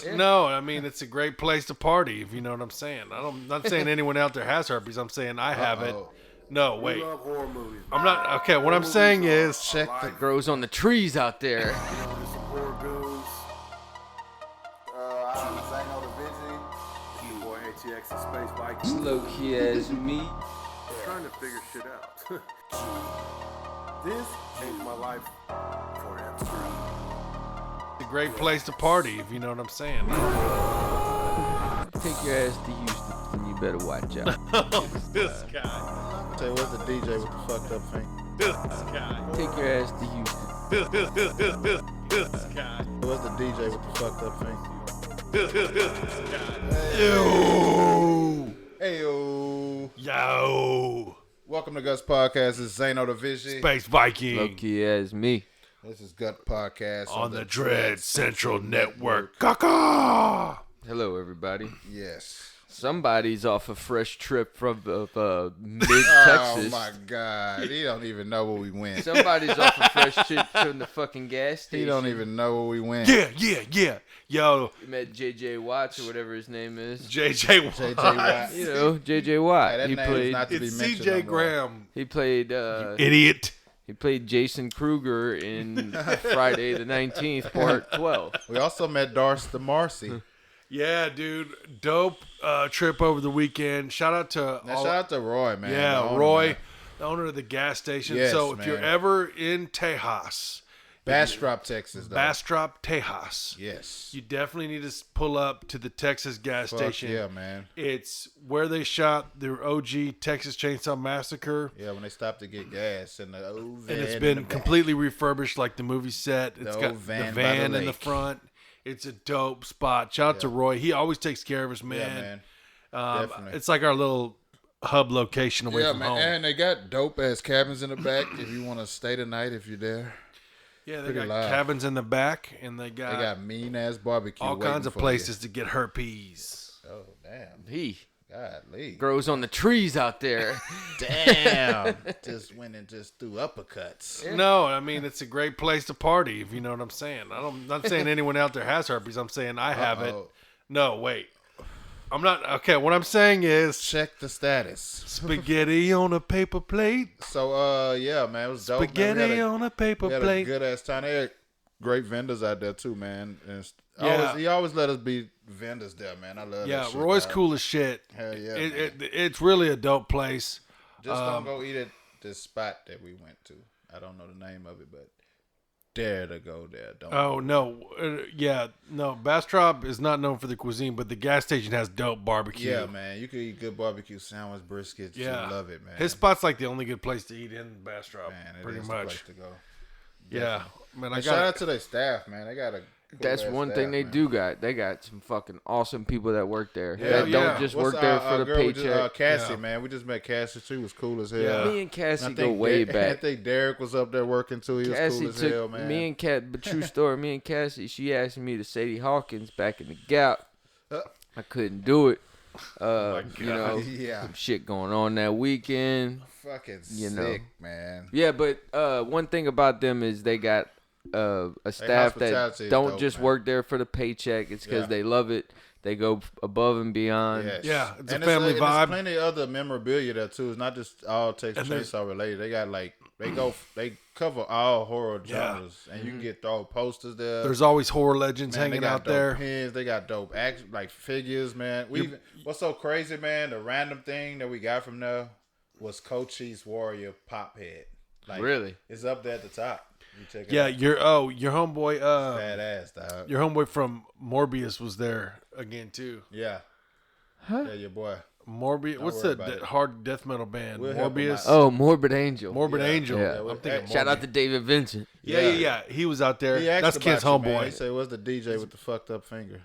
herpes? Yeah. No, I mean it's a great place to party. If you know what I'm saying. I'm not saying anyone out there has herpes. I'm saying I have it. No, wait. We love horror movies. I'm not. Okay, what I'm saying is Check the grows on the trees out there. There's some horror goons. I'm Zano the Vinci. Your boy ATX and Space Bike. Slow key as me. I'm trying to figure shit out. This changed my life forever. it's a great place to party. If you know what I'm saying. Take your ass to Houston and you better watch out. This guy. Say, what's the DJ with the fucked up thing? This guy. Take your ass to Houston. This guy. What's the DJ with the fucked up thing? This guy. Yo. Heyo. Yo. Welcome to Guts Podcast. This is Zano the Vision. Space Viking. Slow key as me. This is Gut Podcast On the Dread Central Network. Caca. Hello, everybody. Yes. Somebody's off a fresh trip from mid Oh Texas. my God. He don't even know where we went. Somebody's off a fresh trip from the fucking gas station. He don't even know where we went. Yeah. Yo, You met J.J. Watts or whatever his name is. JJ Watt. JJ Watt. You know, J.J. Watt. Hey, that he name is played. not to be It's mentioned CJ no more. Graham. He played. Idiot. He played Jason Kruger in Friday the 19th, Part 12. We also met Darce the Marcy. Yeah, dude. Dope trip over the weekend. Shout out to Now, shout out to Roy, man. Yeah, The owner, Roy, man. the owner of the gas station. Yes, So if you're man. ever in Tejas, Bastrop, Texas, though. Bastrop, Tejas, Yes. you definitely need to pull up to the Texas gas Fuck station. yeah, man. It's where they shot the OG Texas Chainsaw Massacre. Yeah, when they stopped to get gas in the old van. And it's in been the back. completely refurbished like the movie set. It's old got van the by van the in the lake. front. It's a dope spot. Shout out to Roy. He always takes care of us, man. Yeah, man. Definitely. It's like our little hub location away Yeah, from man. home. And they got dope ass cabins in the back if you want to stay the night if you're there. Yeah, they Pretty got live. cabins in the back, and they They got, got mean ass barbecue. all waiting kinds of for places to get herpes. You. Oh damn! He Godly. grows on the trees out there. Damn! Just went and just threw uppercuts. No, I mean it's a great place to party. If you know what I'm saying. I'm not saying anyone out there has herpes. I'm saying I have it. Uh-oh. No, wait. I'm not. Okay, what I'm saying is Check the status. spaghetti on a paper plate. So yeah, man, it was dope. Spaghetti man. on a paper We had a plate. good ass time. They had great vendors out there too, man. And Yeah. he always let us be vendors there, man. I love Yeah, that shit. Roy's dog. cool as shit. Hell yeah, It's really a dope place. Just don't go eat at this spot that we went to. I don't know the name of it, but dare to go there. Don't. Oh no, no. Bastrop is not known for the cuisine, but the gas station has dope barbecue. Yeah, man. You could eat good barbecue sandwich, brisket. Yeah, You love it, man. His spot's like the only good place to eat in Bastrop. Man, it pretty is the much. place to go. Yeah, man. I And shout got out to their staff, man. They got a. That's cool-ass one thing staff, they man. do got. They got some fucking awesome people that work there. Yeah, that yeah. don't just What's work there our for the girl we paycheck. just, Cassie, Yeah. man. We just met Cassie. She was cool as hell. Yeah. Me and Cassie And I go think way I back. think Derek was up there working too. He was Cassie cool as took hell, man. me and Cat, but true story. Me and Cassie, she asked me to Sadie Hawkins back in the Gap. I couldn't do it. You know, yeah, some shit going on that weekend. fucking You know. sick, man. Yeah, but one thing about them is they got a staff that hospitality is don't dope, just man. work there for the paycheck. It's because Yeah. they love it. They go above and beyond. Yes. Yeah, it's a And family and vibe. There's plenty of other memorabilia there too. It's not just all Texas And there's- Chainsaw related. They got like they cover all horror Yeah. genres, and you can get throw posters there. There's always horror legends Man, they hanging got out dope there. pins. They got dope like figures, man. What's so crazy, man? The random thing that we got from there was Cochise Warrior Pop Head. Like, Really? It's up there at the top. You check it Yeah, out. your homeboy, Badass, dog. your homeboy from Morbius was there again too. Yeah. Huh? Yeah, your boy. Morbius, what's worry the about it. hard death metal band? We'll help him Morbius. out. Oh, Morbid Angel. Morbid Yeah. Angel. Yeah. I'm thinking Shout out to David Vincent. Yeah. He was out there. He asked That's about Kid's you, man. homeboy. He said, "What's the DJ with the fucked up finger?"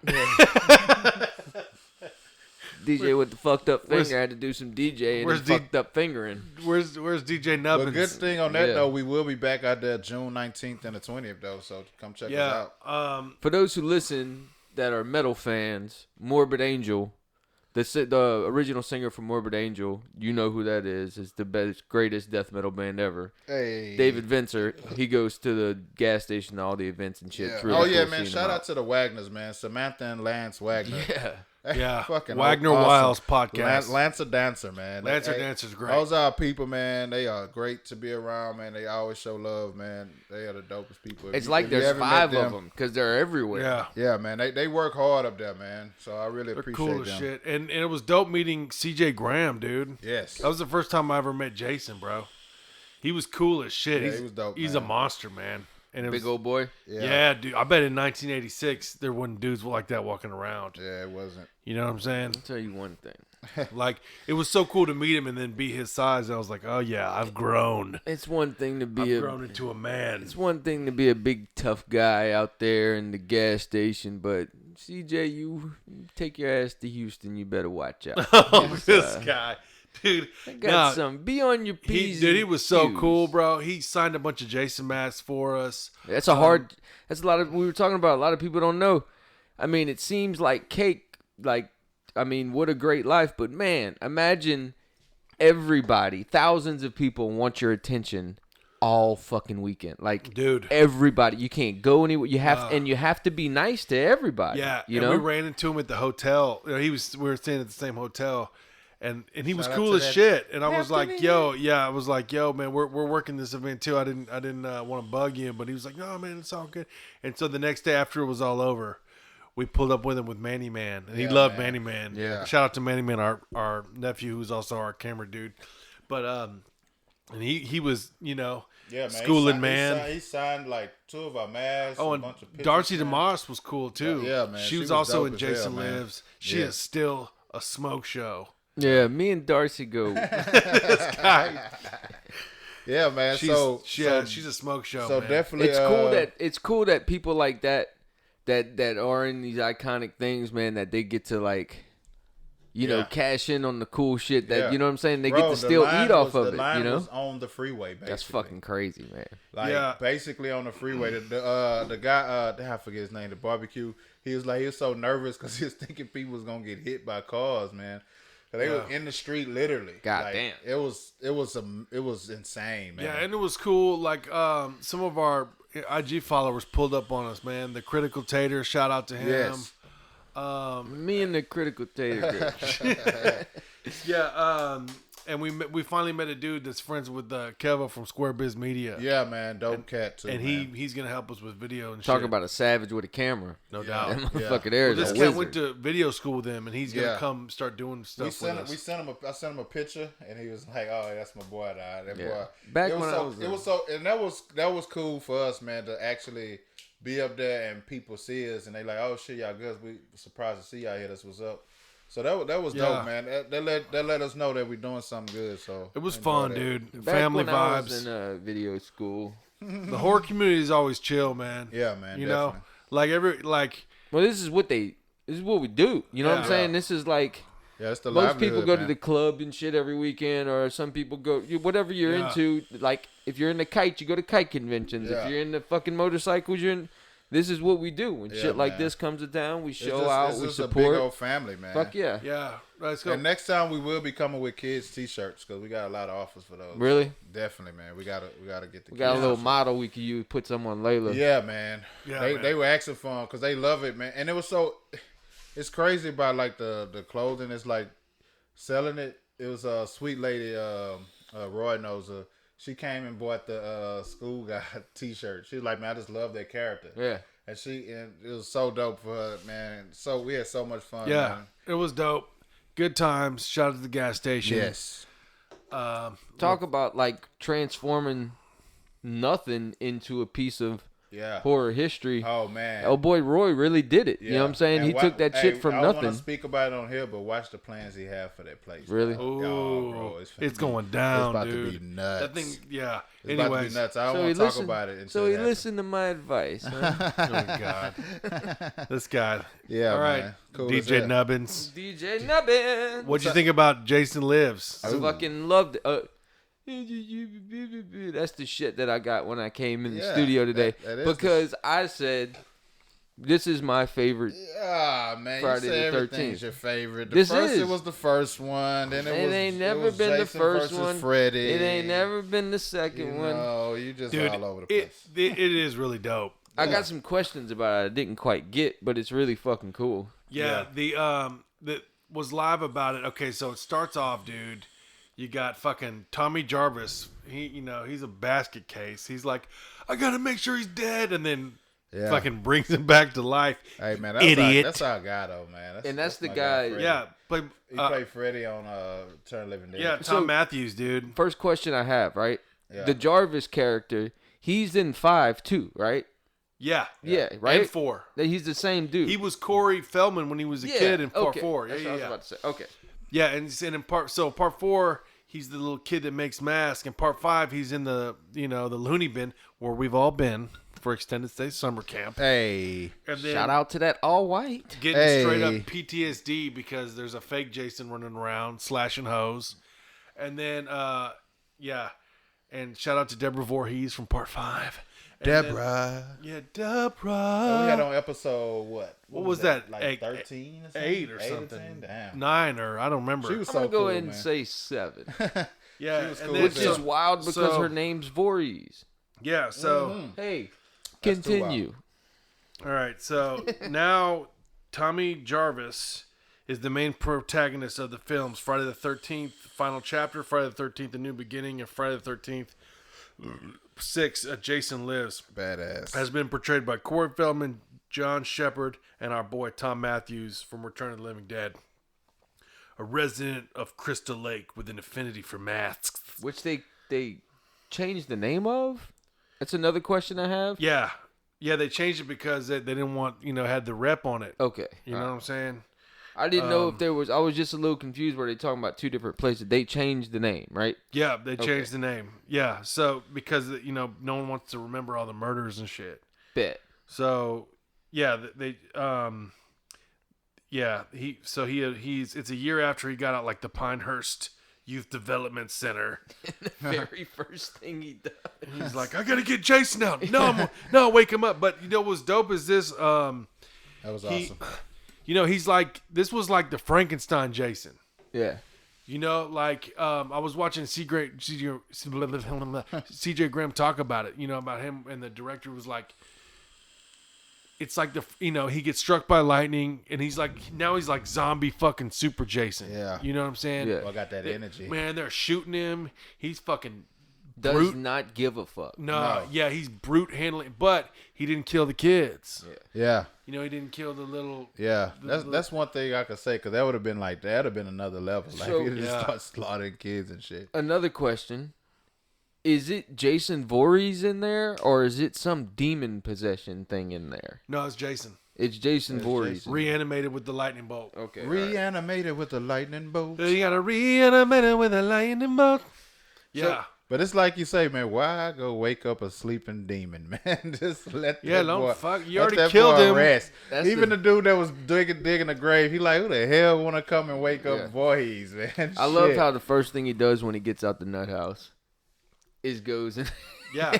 DJ with the fucked up Where's- finger had to do some DJ and where's fucked up fingering. Where's DJ But Nubbins? good thing on that Yeah. though, we will be back out there June 19th and the 20th though. So come check us Yeah. out. For those who listen that are metal fans, Morbid Angel The original singer from Morbid Angel, you know who that is. It's the best, greatest death metal band ever. Hey. David Vincer, he goes to the gas station, to all the events and shit. Yeah. It's really Oh, cool yeah, man. seeing Shout them out to the Wagners, man. Samantha and Lance Wagner. Yeah. Yeah, Fucking Wagner awesome. Wiles podcast. Lancer Dancer, man. Lancer Dancer's great. Those are our people, man. They are great to be around, man. They always show love, man. They are the dopest people. It's like there's 5 of them because they're everywhere. Yeah. Yeah, man. They work hard up there, man. So I really They're appreciate cool them. as shit. And it was dope meeting CJ Graham, dude. Yes. That was the first time I ever met Jason, bro. He was cool as shit. Yeah, he was dope, He's man. a monster, man. And it Big was, old boy. yeah, dude. I bet in 1986 there wasn't dudes like that walking around. Yeah, it wasn't. You know what I'm saying? I'll tell you one thing. Like, it was so cool to meet him and then be his size. I was like, oh yeah, I've grown. It's one thing to I've be grown into a man. It's one thing to be a big tough guy out there in the gas station, but CJ, you take your ass to Houston, you better watch out. Oh, this guy. Dude, I got some. Be on your P's. He was so Q's. cool, bro. He signed a bunch of Jason masks for us. That's a hard. That's a lot of. We were talking about. A lot of people don't know. I mean, it seems like cake. Like, I mean, what a great life. But man, imagine everybody, thousands of people want your attention all fucking weekend. Like, Dude. everybody. You can't go anywhere. You have and you have to be nice to everybody. Yeah, you and know. we ran into him at the hotel. You know, we were staying at the same hotel, and he was Shout out cool to as that shit. And I was like, afternoon. yo, yeah, I was like, yo, man, we're working this event too. I didn't want to bug you, but he was like, no, man, it's all good. And so the next day after it was all over, we pulled up with him with Manny Man, and he Yeah, loved man. Manny Man. Yeah. Shout out to Manny Man, our nephew, who's also our camera dude. But and he was, you know. Yeah, man. Schooling, man. He signed like 2 of our masks. Oh, a and bunch of pictures, Darcy man. DeMoss was cool too. Yeah, man. She was was also dope in as hell, Jason man. Lives. She Yeah. is still a smoke show. Yeah, me and Darcy go. Yeah, man. She's a smoke show. so man. definitely. It's cool that people like that are in these iconic things, man, that they get to like, you know, Yeah. cash in on the cool shit that Yeah. you know what I'm saying. They Bro, get to the still line eat off was- of the it. line You know, was on the freeway. Basically. that's fucking crazy, man. Like Yeah. basically on the freeway, the guy, I forget his name, the barbecue. He was so nervous because he was thinking people was gonna get hit by cars, man. 'Cause they were in the street literally. God Like, damn. It was insane, man. Yeah, and it was cool. Like some of our IG followers pulled up on us, man. The Critical Tater, shout out to him. Yes. Me and the Critical Tater. Girl. Yeah, and we finally met a dude that's friends with Keva from Square Biz Media. Yeah, man, dope cat too. And man. he's gonna help us with video and Talk shit. about a savage with a camera. No Yeah. doubt. That Yeah. motherfucker there is This a cat wizard. went to video school with him, and he's gonna Yeah. come start doing stuff We with sent us. I sent him a picture, and he was like, "Oh, that's my boy." That Yeah. boy. Back it was when I so, was it was so, and that was cool for us, man, to actually be up there and people see us, and they like, "Oh shit, y'all good? We surprised to see y'all here. That's what's up." So that was Yeah. dope, man. That let us know that we're doing something good. So It was enjoy fun, that. dude. Back Family when I was vibes. in video school. The horror community is always chill, man. Yeah, man. You definitely. know, like Well, this is what we do. You know what I'm Yeah. saying? This is like Yeah, it's the most people livelihood, go man. to the club and shit every weekend, or some people go whatever you're Yeah. into. Like if you're in the kite, you go to kite conventions. Yeah. If you're in the fucking motorcycles, you're in. This is what we do. When Yeah, shit like man. this comes to town, we It's show just- out, it's we just a support. big old family, man. Fuck yeah. yeah, let's go. And next time we will be coming with kids t-shirts because we got a lot of offers for those. Really? Definitely, man. We gotta get the. We got a kids little t-shirts. model we could use. Put some on Layla. Yeah, man. Yeah, they man. they were asking for them because they love it, man. And it was so. It's crazy about like the clothing. It's like selling it. It was a sweet lady. Roy knows her. She came and bought the school guy t-shirt. She was like, man, I just love that character. Yeah. And it was so dope for her, man. So we had so much fun. Yeah, man. it was dope. Good times. Shout out to the gas station. Yes. Talk about like transforming nothing into a piece of Yeah. horror history. Oh man. Oh boy, Roy really did it. You know what I'm saying? And He took that shit from I don't nothing. want to speak about it on here, but watch the plans he had for that place. Really? Oh, Ooh, bro, finna it's be- going down, It's about dude. to be nuts. That thing, yeah. It's about to Anyways, be nuts. I don't So want he to talk listened. about it. So until he it happens. listened to my advice. Huh? oh my god, this guy. Yeah, All right, man. Cool as DJ hell. Nubbins. DJ Nubbin. What'd you think about Jason Lives? I fucking loved it. That's the shit that I got when I came in the Yeah, studio today. that is the because I said, This is my favorite. Ah, man, Friday you say the everything's 13th. your favorite. This It is. was the first one. Then It ain't never been the Jason first versus one. Freddy. It ain't never been the second one. No, you just Dude, all over the place. it is really dope. I got some questions about it I didn't quite get, but it's really fucking cool. Yeah, that was live about it. Okay, so it starts off, dude. You got fucking Tommy Jarvis. He's a basket case. He's like, I gotta make sure he's dead, and then fucking brings him back to life. Hey man, Idiot. That's our guy though, man. That's the my guy. Freddy. Yeah, He played Freddy on Turn of the Living Dead. yeah, Tom So- Matthews, dude. First question I have, right? Yeah. The Jarvis character, he's in 5 too, right? Yeah, Yeah, right? And 4. He's the same dude. He was Corey Feldman when he was a kid in part 4. That's what I was about to say. Okay. Yeah, and in part 4, he's the little kid that makes masks. In part 5, he's in the the loony bin where we've all been for extended stay summer camp. Hey. And then Shout out to that all white. getting straight up PTSD because there's a fake Jason running around slashing hoes. And then and shout out to Deborah Voorhees from part 5. And Deborah. then, Deborah. We had on episode what? What was that? Like 13 or something? 8 or 10? something. Damn. 9 or I don't remember. She was I'm so going to go cool, ahead and man. say 7. yeah, she was and cool then- Which as is wild because so- her name's Voorhees. yeah, so Hey, That's too continue. all right, so now Tommy Jarvis is the main protagonist of the films Friday the 13th, Final Chapter, Friday the 13th, A New Beginning, and Friday the 13th, 6, Jason Lives. Badass. Has been portrayed by Corey Feldman, John Shepard, and our boy Tom Matthews from Return of the Living Dead. A resident of Crystal Lake with an affinity for masks. Which they changed the name of? That's another question I have. Yeah, they changed it because they didn't want, had the rep on it. Okay. You know what I'm saying? I didn't know if there was. I was just a little confused where they talking about 2 different places. They changed the name, right? Yeah, they changed the name. Yeah, so because no one wants to remember all the murders and shit. Bet. So yeah, it's a year after he got out like the Pinehurst Youth Development Center. The very first thing he does. He's like, I gotta get Jason out. No, wake him up. But what's dope is this. That was awesome. He's like, this was like the Frankenstein Jason. Yeah. I was watching CJ Graham talk about it, about him, and the director was like, it's like he gets struck by lightning, and he's like zombie fucking super Jason. Yeah. You know what I'm saying? Yeah. Well, I got that energy. Man, they're shooting him. He's fucking Does brute. not give a fuck. No, yeah, he's brute handling, but he didn't kill the kids. Yeah. He didn't kill the little. Yeah, that's one thing I could say because that would have been another level. Like So- he just start slaughtering kids and shit. Another question. Is it Jason Voorhees in there, or is it some demon possession thing in there? No, it's Jason. It's Jason Voorhees. Jason. Reanimated with the lightning bolt. Okay. all right. Reanimated with a lightning bolt. You gotta reanimate it with a lightning bolt. Yeah. But it's like you say, man. Why go wake up a sleeping demon, man? Just let Yeah, that don't boy, fuck- you let already that killed boy him. Rest. That's Even the dude that was digging a grave, he like, who the hell want to come and wake Yeah. up Voorhees, man? I love Shit. how the first thing he does when he gets out the nut house is goes and Yeah.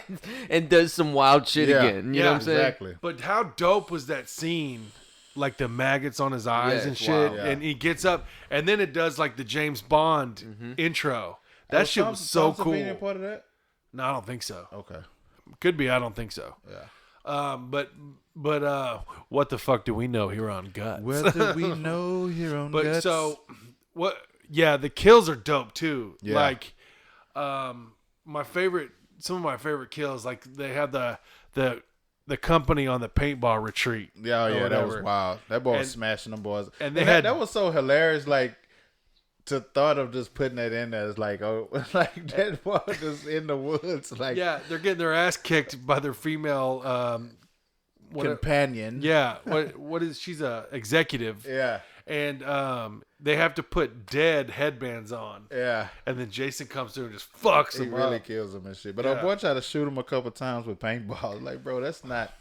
and does some wild shit Yeah. again. You know Yeah, what I'm saying? Exactly. But how dope was that scene? Like the maggots on his eyes Yeah, and it's shit. wild. Yeah. And he gets up, and then it does like the James Bond intro. That shit was so Tom cool. Savini part of that? No, I don't think so. Okay. Could be. I don't think so. Yeah. But what the fuck do we know here on Guts? What do we know here on But Guts? so what? Yeah, the kills are dope too. Yeah. Like, some of my favorite kills. Like they have the company on the paintball retreat. Yeah, or that was whatever. wild. That boy was And- smashing them boys. and they that, had- that was so hilarious. Like to thought of just putting that in there. It's like, oh, like that boy just in the woods, like Yeah, they're getting their ass kicked by their female. companion. Yeah, what is she's a executive, yeah, and they have to put dead headbands on, yeah. and then Jason comes through and just fucks He them really up. kills him and shit. But Yeah. our boy tried to shoot him a couple times with paintballs. Like, bro, that's not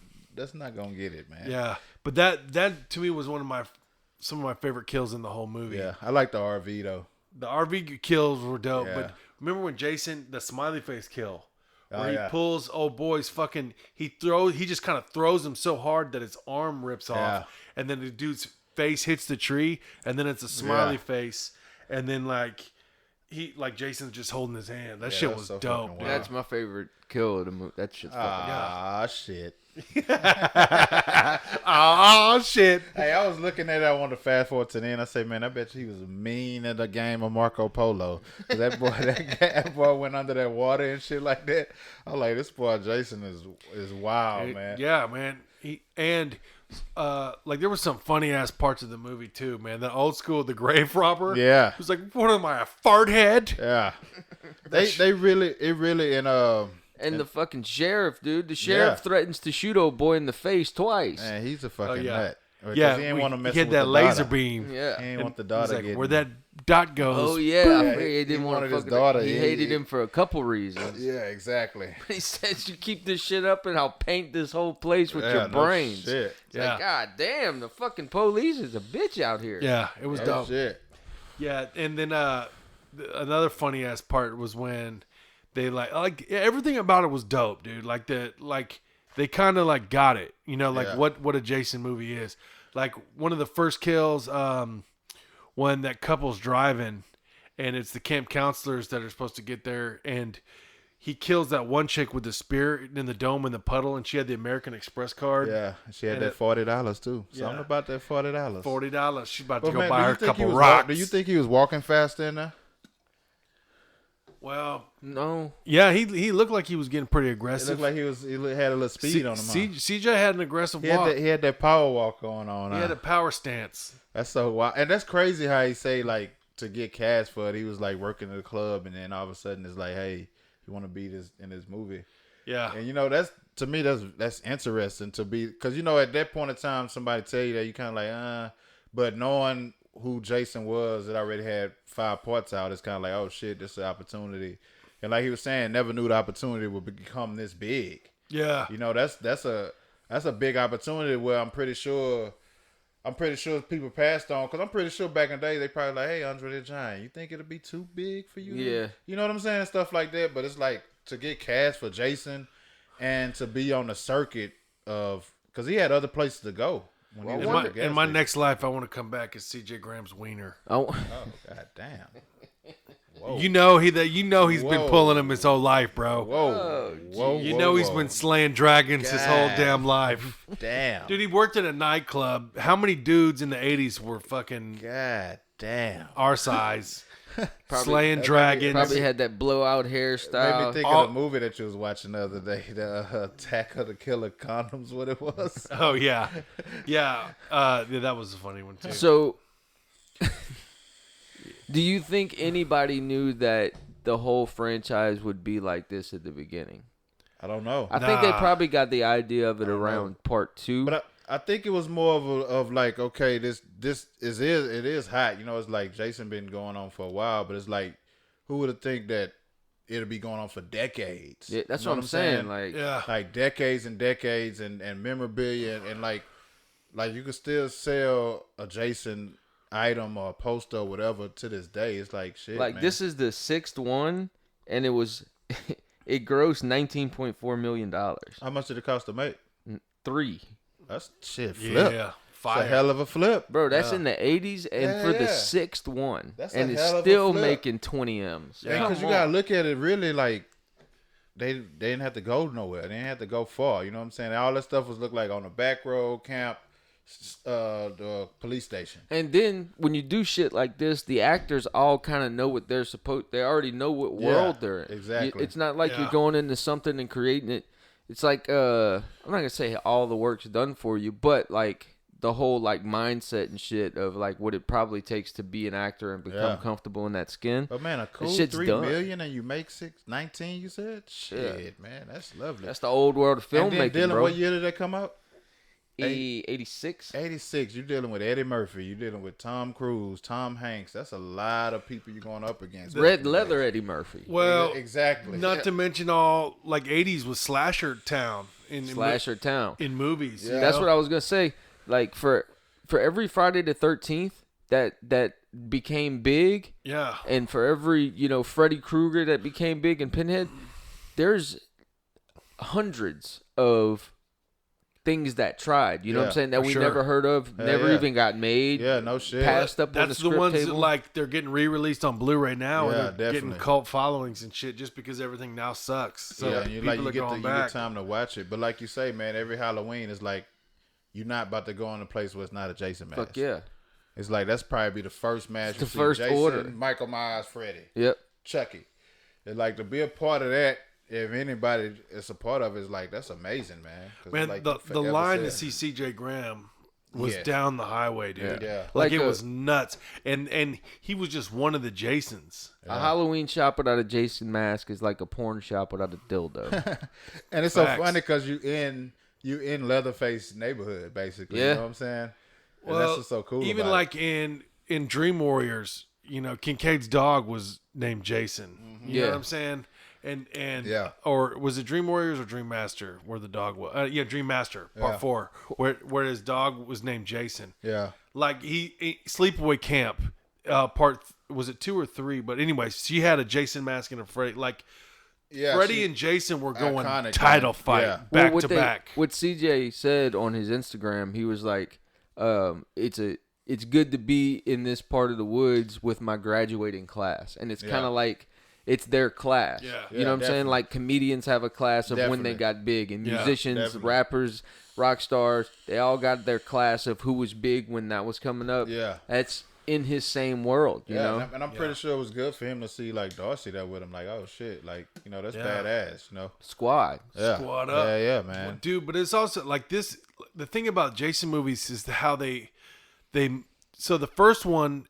gonna get it, man. Yeah, but that to me was some of my favorite kills in the whole movie. Yeah, I like the RV though. The RV kills were dope, Yeah. but remember when Jason, the smiley face kill, where he pulls old boy's fucking. He just kind of throws him so hard that his arm rips off, and then the dude's face hits the tree, and then it's a smiley face, and then like Jason's just holding his hand. That shit was so dope. That's my favorite kill of the movie. That shit's fucking shit. Oh shit. Hey, I was looking at it. I wanted to fast forward to the end. I say, man, I bet you he was mean at the game of Marco Polo. That boy went under that water and shit like that. I'm like, this boy Jason is wild, man. Yeah, man. Like there was some funny ass parts of the movie too, man. The old school, the grave robber. Yeah. It was like, what am I, a fart head? Yeah. They really and the fucking sheriff, dude. The sheriff threatens to shoot old boy in the face twice. Man, he's a fucking nut. Yeah, he didn't want to mess he had with that the laser daughter. beam. Yeah, He didn't want the daughter like, where that dot goes. Oh yeah, he didn't want wanted to his fuck daughter. He hated him for a couple reasons. Yeah, exactly. He says, "You keep this shit up, and I'll paint this whole place with your brains." No shit. It's like, God damn, the fucking police is a bitch out here. Yeah, it was dope. Shit. Yeah, and then another funny ass part was when they like everything about it was dope, dude. Like they kind of like got it, you know, like what a Jason movie is. Like one of the first kills, when that couple's driving, and it's the camp counselors that are supposed to get there, and he kills that one chick with the spear in the dome in the puddle, and she had the American Express card. Yeah, she had that $40 too. Something about that $40. $40. She's about to go buy her a couple rocks. rocks. Do you think he was walking fast in there? Well, No. yeah, he looked like he was getting pretty It aggressive. looked like he had a little speed on him. CJ had an aggressive walk. He had that power walk going on. He had a power stance. That's so wild. And that's crazy how he say like to get cash for it. He was like working at the club, and then all of a sudden it's like, hey, you want to be in this movie? Yeah. And you know, that's to me that's interesting to be, because you know at that point in time somebody tell you that you kind of like but knowing who Jason was, that already had 5 parts out, it's kind of like, oh shit, this is an opportunity. And like he was saying, never knew the opportunity would become this big. Yeah. You know, that's a big opportunity where I'm pretty sure people passed on, because I'm pretty sure back in the day they probably like, hey, Andre the Giant, you think it'll be too big for you? Yeah. You know what I'm saying? Stuff like that. But it's like to get cast for Jason and to be on the circuit of, because he had other places to go. In my next life, I want to come back as CJ Graham's wiener. Oh god damn! Whoa. You know he's been pulling him his whole life, bro. Whoa! You know he's been slaying dragons his whole damn life. Damn, dude, he worked at a nightclub. How many dudes in the '80s were fucking god damn our size? Slaying dragons. Probably had that blowout hairstyle. Made me think of the movie that you was watching the other day, the Attack of the Killer Condoms. What it was? Oh yeah. That was a funny one too. So, do you think anybody knew that the whole franchise would be like this at the beginning? I don't know. I think they probably got the idea of it around part 2. But I think it was more of like, okay, it is hot. You know, it's like Jason been going on for a while, but it's like, who would have think that it'll be going on for decades? Yeah, that's what I'm saying. Like decades and decades and memorabilia and like you could still sell a Jason item or a poster or whatever to this day. It's like shit. Like, man. This is the 6th one, and it was it grossed $19.4 million. How much did it cost to make? 3. That's shit. Flip. Yeah, it's a hell of a flip, bro. That's in the 80s, and for the 6th one, and it's hell of a still flip. making 20 M's. Yeah, because you gotta look at it really like they didn't have to go nowhere. They didn't have to go far. You know what I'm saying? All that stuff was look like on the back road camp, the police station. And then when you do shit like this, the actors all kind of know what they're supposed. They already know what world they're in. Exactly. It's not like you're going into something and creating it. It's like I'm not gonna say all the work's done for you, but like the whole like mindset and shit of like what it probably takes to be an actor and become comfortable in that skin. But man, a cool $3 million and you make 19, you said? Shit, man, that's lovely. That's the old world of filmmaking, and then, Dylan, bro. what year did that come out? 86. 86. You're dealing with Eddie Murphy. You're dealing with Tom Cruise, Tom Hanks. That's a lot of people you're going up against. Red leather Eddie Murphy. Well, exactly. Not to mention all like 80s was slasher town in movies. Yeah. That's what I was gonna say. Like for every Friday the 13th that became big. Yeah. And for every Freddy Krueger that became big and Pinhead, there's hundreds of things that tried. You know what I'm saying? That for we sure. never heard of, never even got made. Yeah, no shit. Passed up on the That's script the ones table. that like they're getting re-released on Blu-ray now, Yeah, and they're getting definitely. cult followings and shit just because everything now sucks. So yeah, and people you are get going you back. get time to watch it. But like you say, man, every Halloween is like you're not about to go in a place where it's not a Jason mask. Fuck yeah. It's like that's probably be the first mask. The you see. first Jason, order. Michael Myers, Freddy, Yep. Chucky. It's like to be a part of that. If anybody is a part of it, it's like that's amazing, man. 'Cause Man, like the you forever line to said. see CJ Graham was Yes. down the highway, dude. Yeah. Like Like it a- was nuts, and he was just one of the Jasons. A Halloween shop without a Jason mask is like a porn shop without a dildo. And it's Facts. so funny because you in Leatherface neighborhood basically. Yeah. You know what I'm saying? And that's what's so cool. Even about like in Dream Warriors, you know, Kincaid's dog was named Jason. You know Yeah. what I'm saying? And Yeah. or was it Dream Warriors or Dream Master where the dog was? Yeah, Dream Master Part Yeah. 4, where his dog was named Jason. it. Yeah. Like he Sleepaway Camp, was it 2 or 3? But anyway, she had a Jason mask and a Freddy. Like Yeah. Freddie she- and Jason were going iconic, title man. fight Yeah. back what to they- back. What CJ said on his Instagram, he was like, it's good to be in this part of the woods with my graduating class. And it's Yeah. kind of like it's their class. Yeah. You know what Yeah, I'm saying? definitely. Like comedians have a class of when Definitely. they got big, and Yeah, musicians, definitely. rappers, rock stars, they all got their class of who was big when that was coming up. Yeah. That's in his same world, you know? and I'm pretty sure it was good for him to see like Darcy there with him. Like, oh shit, like that's Yeah. badass. Squad. Yeah. Squad up. Yeah, man. Dude, but it's also like this. The thing about Jason movies is how they. So the first one,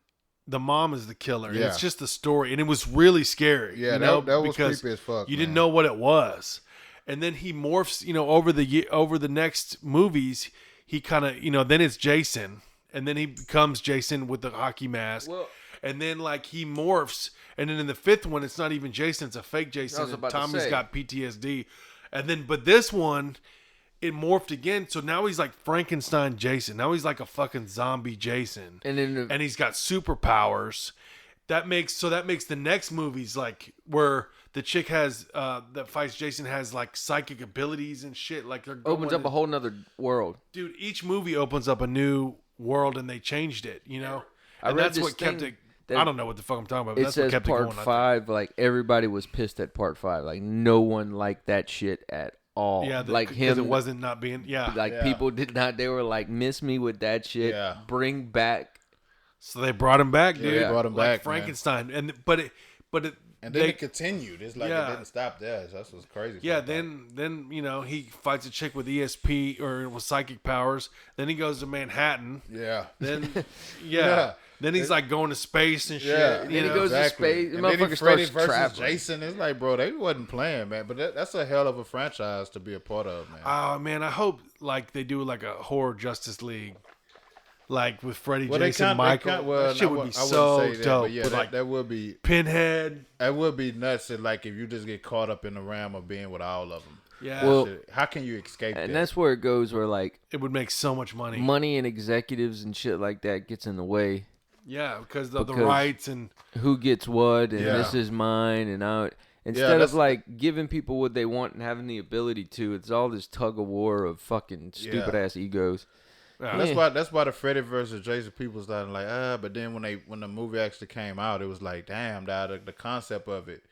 the mom is the killer. And Yeah. it's just the story, and it was really scary. Yeah, you know, that was because creepy as fuck. you didn't man. know what it was, and then he morphs. Over the next movies, he kind of then it's Jason, and then he becomes Jason with the hockey mask. Well- and then like he morphs, and then in the 5th one, it's not even Jason; it's a fake Jason. was And about to Tommy's say. got PTSD, and then but this one, it morphed again. So now he's like Frankenstein Jason. Now he's like a fucking zombie Jason, And then and he's got superpowers. That makes the next movies like where the chick has that fights Jason has like psychic abilities and shit. Like they're opens going up a whole nother world. dude. Each movie opens up a new world, and they changed it. I And read that's this what kept thing it. that- I don't know what the fuck I'm talking about. But It that's what says kept it part going. I think. 5, like everybody was pissed at part 5. Like no one liked that shit at all. Yeah, like 'cause him. It wasn't not being. Yeah. Like Yeah. people did not. They were like, miss me with that shit. Yeah. Bring back. So they brought him back, dude. they brought him like back, man. Frankenstein, and And then it continued. It's like Yeah. it didn't stop there. That's what's crazy. Yeah, about it. then he fights a chick with ESP or with psychic powers. Then he goes to Manhattan. Yeah. Then Yeah. then he's like going to space and shit. Yeah, And then he goes to space. The And then motherfucker Freddy starts versus traveling. Jason. It's like, bro, they wasn't playing, man. But that's a hell of a franchise to be a part of, man. Oh man, I hope like they do like a horror Justice League, like with Freddy, Well, Jason, Michael. That shit would be so dope. But yeah, with like that would be Pinhead. that would be nuts. If, like if you just get caught up in the realm of being with all of them. Yeah, Well, How can you escape And that? that's where it goes, where like it would make so much money. money and executives and shit like that gets in the way. Yeah, because the Because- rights and Who gets what, and Yeah. this is mine, and I. Instead that's- of like giving people what they want and having the ability to, it's all this tug of war of fucking stupid ass egos. That's why the Freddy versus Jason people started like but then when the movie actually came out, it was like damn, the concept of it,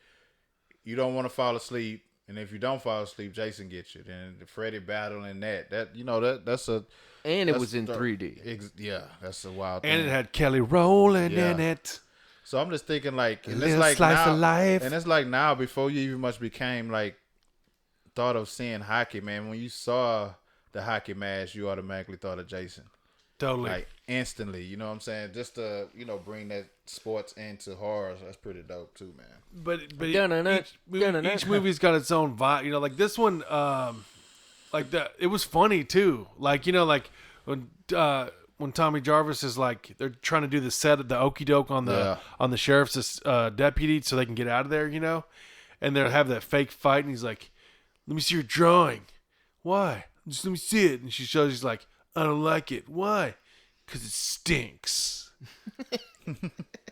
you don't want to fall asleep, and if you don't fall asleep, Jason gets you. Then the Freddy battling that's a And it that's was in the- 3D. Yeah, that's a wild thing. and it had Kelly Rowland Yeah. in it. So I'm just thinking like, and it's Little like slice now, of life. and it's like now before you even much became like thought of seeing hockey, man. When you saw the hockey match, you automatically thought of Jason, Totally. like instantly. You know what I'm saying? Just to bring that sports into horror, that's pretty dope too, man. But Dun-dun-dun, dun-dun-dun. each movie's got its own vibe. Like this one, like that. It was funny too. Like like when Tommy Jarvis is like they're trying to do the set of the okey doke on the sheriff's deputy so they can get out of there, and they'll have that fake fight, and he's like, "Let me see your drawing." Why? Just let me see it. And she shows. He's like, "I don't like it." Why? Because it stinks.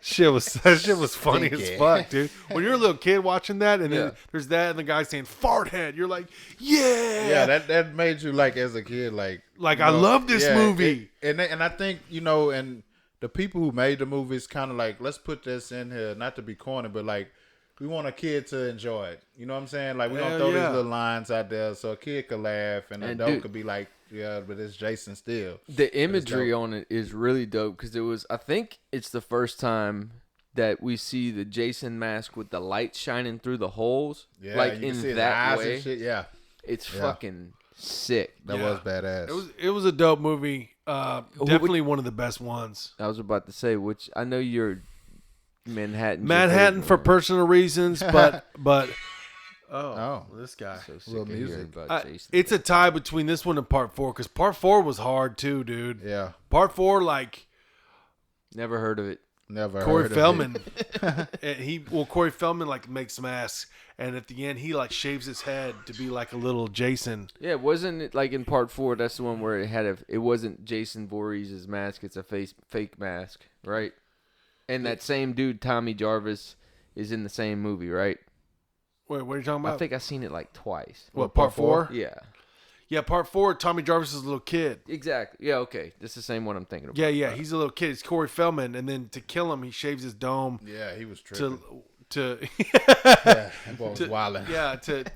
That shit was funny as Stinky. fuck, dude. When you're a little kid watching that, and then Yeah. there's that, and the guy saying "fart head," you're like, yeah, Yeah, that made you like as a kid, like I love this movie. and I think and the people who made the movies kind of like, let's put this in here, not to be corny, but like we want a kid to enjoy it. You know what I'm saying? Like we Hell don't throw yeah. these little lines out there so a kid could laugh and an And adult dude- could be like, yeah, but it's Jason still. The imagery dope. on it is really dope because I think it's the first time that we see the Jason mask with the light shining through the holes, Yeah, like you can in see his that eyes way. and shit. Yeah, It's Yeah. fucking sick. that Yeah. was badass. It was a dope movie. Definitely one of the best ones. I was about to say, which I know you're Manhattan for personal reasons, but Oh. this guy. So sick Real of hearing music. about Jason. It's a tie between this one and part 4 because part 4 was hard too, dude. Yeah, Part 4, like Never heard of it. never Corey heard Feldman, of it. and Corey Feldman like makes masks, and at the end he like shaves his head to be like a little Jason. Yeah, wasn't it like in part 4? That's the one where it wasn't Jason Voorhees' mask. It's a fake mask, right? And that same dude, Tommy Jarvis, is in the same movie, right? Wait, what are you talking about? I think I've seen it like twice. What, part 4? Yeah, Yeah, part 4. Tommy Jarvis is a little kid. exactly. Yeah, okay. That's the same one I'm thinking of. Yeah, he's a little kid. It's Corey Feldman, and then to kill him, he shaves his dome Yeah, he was tripping. to Yeah, that boy was wilding.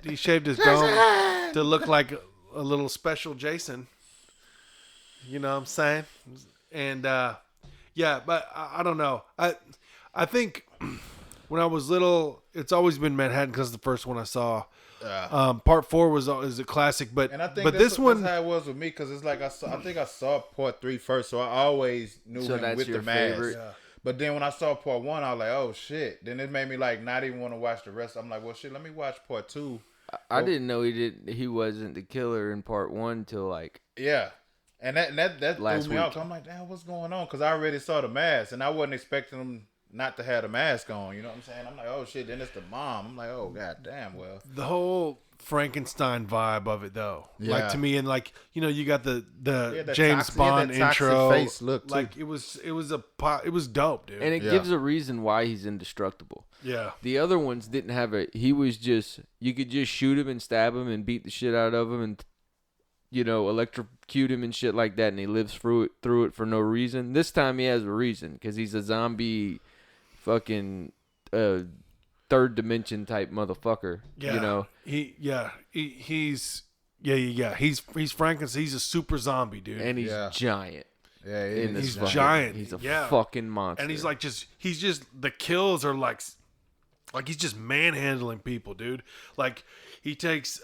he shaved his dome to look like a little special Jason. You know what I'm saying? And yeah, but I don't know. I think when I was little, it's always been Manhattan because the first one I saw. Part 4 is a classic, but And I think this one, that's how it was with me because it's like I think I saw part 3 first, so I always knew So him that's with your the mask. favorite? Yeah. But then when I saw part 1, I was like, oh shit. Then it made me like not even want to watch the rest. I'm like, well shit, let me watch part 2. I didn't know he wasn't the killer in part 1 till like Yeah. And that Last threw me week. off. I'm like, damn, what's going on? Because I already saw the mask, and I wasn't expecting him not to have the mask on. You know what I'm saying? I'm like, oh shit. Then it's the mom. I'm like, oh god damn. Well, the whole Frankenstein vibe of it, though, like Yeah. to me, and like you got the that James toxic- Bond that toxic intro face look, too. like it was dope, dude. and it Yeah. gives a reason why he's indestructible. Yeah, The other ones didn't have it. He was just you could just shoot him and stab him and beat the shit out of him and electrocute him and shit like that, and he lives through it for no reason. This time he has a reason because he's a zombie, fucking third dimension type motherfucker. yeah. You know, He's Frankenstein. He's a super zombie, dude, and he's Yeah. giant. yeah, it In is this he's fucking- giant. He's a Yeah. fucking monster. and he's just the kills are like he's just manhandling people, dude. Like he takes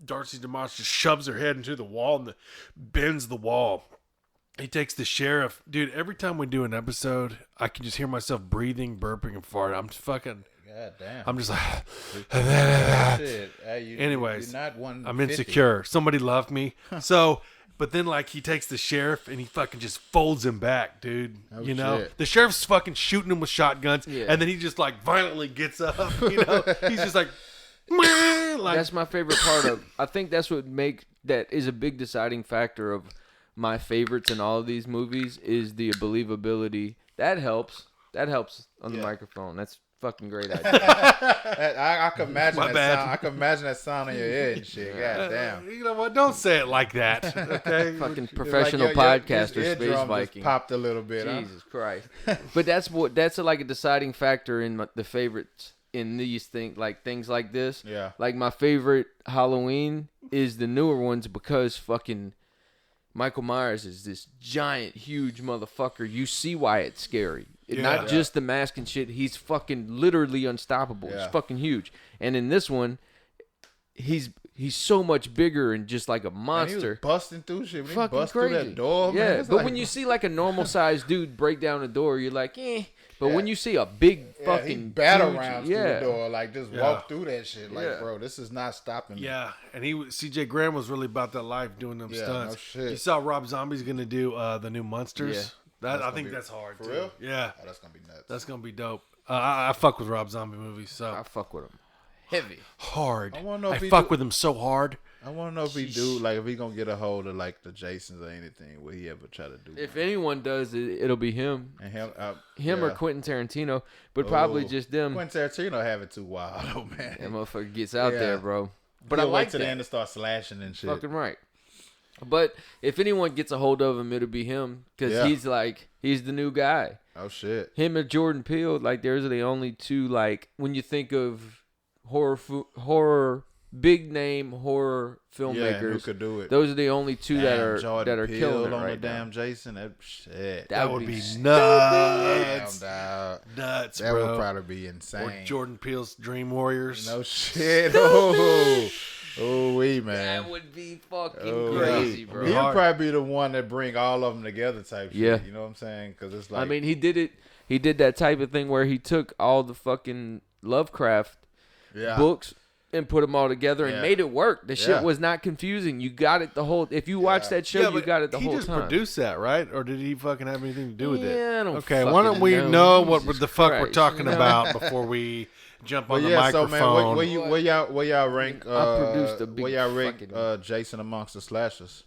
Darcy DeMoss just shoves her head into the wall and bends the wall. He takes the sheriff, dude. Every time we do an episode, I can just hear myself breathing, burping, and farting. I'm just fucking. God damn. I'm just like. Shit. Hey, Anyways, you're not 150. I'm insecure. Somebody loved me. So, but then like he takes the sheriff and he fucking just folds him back, dude. Oh, you know, shit. the sheriff's fucking shooting him with shotguns, Yeah. and then he just like violently gets up. You know, he's just like, like That's my favorite part of. I think that's what that is a big deciding factor of my favorites in all of these movies is the believability. That helps. That helps on the Yeah. microphone. That's fucking great idea. I can imagine My that bad. sound. I can imagine that sound in your head and shit. God damn. You know what? Don't say it like that. Okay. Fucking professional Like your podcaster, eardrum Space just Viking. popped a little bit. Huh? Jesus Christ. But that's like a deciding factor in the favorites in these things like this. Yeah. Like my favorite Halloween is the newer ones because fucking Michael Myers is this giant, huge motherfucker. You see why it's scary. Yeah. Not just the mask and shit. He's fucking literally unstoppable. Yeah. He's fucking huge. And in this one, he's so much bigger and just like a And he was monster. busting through shit. When he Fucking bust crazy. through that door, yeah, man, it's but like- when you see like a normal sized dude break down a door, you're like, eh. But when you see a big yeah, fucking he battle huge- rounds yeah. through the door, like just Yeah. walk through that shit. Like, Yeah. bro, this is not stopping me. Yeah, and CJ Graham was really about that life doing them Yeah, stunts. no shit. You saw Rob Zombie's gonna do the new Monsters. Yeah. That I gonna think be- that's hard for too. real? Yeah, Oh, that's gonna be nuts. that's gonna be dope. I fuck with Rob Zombie movies so I fuck with him. Heavy. hard. I wanna know if he fuck do- with him so hard. I want to know if he do like if he gonna get a hold of like the Jasons or anything. Will he ever try to do? If anyone does, it'll be him. and him, Or Quentin Tarantino, but probably just them. Quentin Tarantino have it too wild, oh man. That motherfucker gets out there, bro. But He'll I like wait to that. the end to start slashing and shit. Fucking right. But if anyone gets a hold of him, it'll be him because he's the new guy. Oh shit. Him and Jordan Peele, like, there's the only two, like, when you think of horror, big name horror filmmakers, who could do it? those are the only two that are Jordan Peele killing it on right the now. damn Jason. That shit. That would be stupid. nuts. Damn, dog. Nuts, That bro. would probably be insane. Or Jordan Peele's Dream Warriors. No shit. Oh, man. That would be fucking Oh, crazy, bro. He'll Hard. probably be the one that bring all of them together type shit. Yeah. You know what I'm saying? Because it's like. I mean, he did it. He did that type of thing where he took all the fucking Lovecraft books and put them all together and made it work. The shit was not confusing. You got it the whole. If you watch that show, you got it the whole time. He just produced that, right? Or did he fucking have anything to do with it? Yeah, I don't Okay, why don't fucking we know. know what Jesus the fuck we're Christ, talking you know? about before we jump on But the yeah, so microphone? man, where y'all rank? I produced a big where y'all rank fucking- Jason amongst the slashers?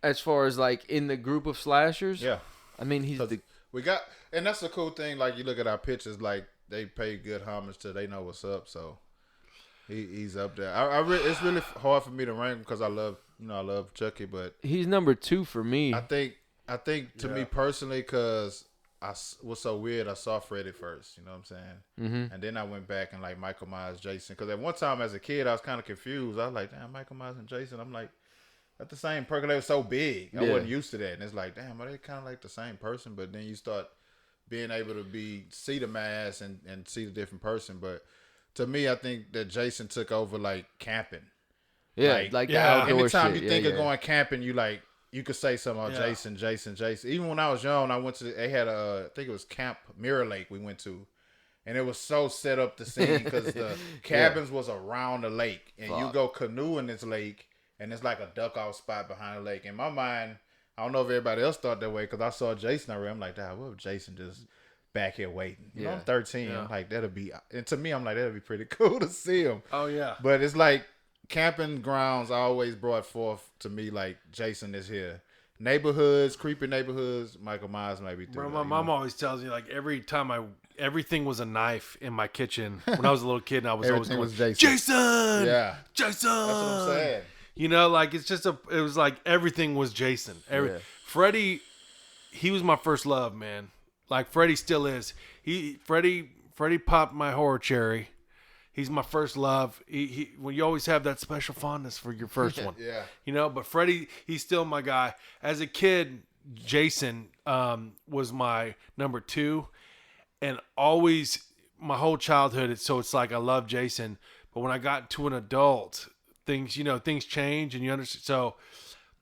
As far as like in the group of slashers, Yeah, I mean he's the we got, and that's the cool thing. Like you look at our pictures, like they pay good homage to. They know what's up, so he's up there. It's really hard for me to rank him because I love Chucky, but he's number 2 for me. I think to me personally, because I was so weird. I saw Freddy first, you know what I'm saying? Mm-hmm. And then I went back and like Michael Myers, Jason. Because at one time as a kid, I was kind of confused. I was like, damn, Michael Myers and Jason. I'm like, that's the same person. They were so big. I wasn't used to that. And it's like, damn, are they kind of like the same person? But then you start being able to see the mask and see the different person. But to me, I think that Jason took over like camping. Yeah, like the outdoor anytime shit. you think yeah, of going camping, you could say something about Jason. Even when I was young, I went to, they had I think it was Camp Mirror Lake we went to. And it was so set up the scene because the cabins was around the lake. And you go canoe in this lake, and it's like a duck off spot behind the lake. In my mind, I don't know if everybody else thought that way because I saw Jason already. I'm like, what if Jason just back here waiting? You know, I'm 13. I'm like, that'll be, and to me, I'm like, that'll be pretty cool to see him. Oh, yeah. But it's like, camping grounds always brought forth to me like Jason is here. Neighborhoods, creepy neighborhoods, Michael Myers maybe. Bro, my mom always tells me like every time everything was a knife in my kitchen when I was a little kid, and I was always Everything going, was Jason. Jason, Yeah, Jason. that's what I'm saying. You know, like it was like everything was Jason. Freddy, he was my first love, man. Like Freddy still is. Freddy popped my horror cherry. He's my first love. Well, you always have that special fondness for your first one. Yeah. You know, but Freddy, he's still my guy. As a kid, Jason was my number 2. And always, my whole childhood, it's like I love Jason. But when I got to an adult, things change and you understand. So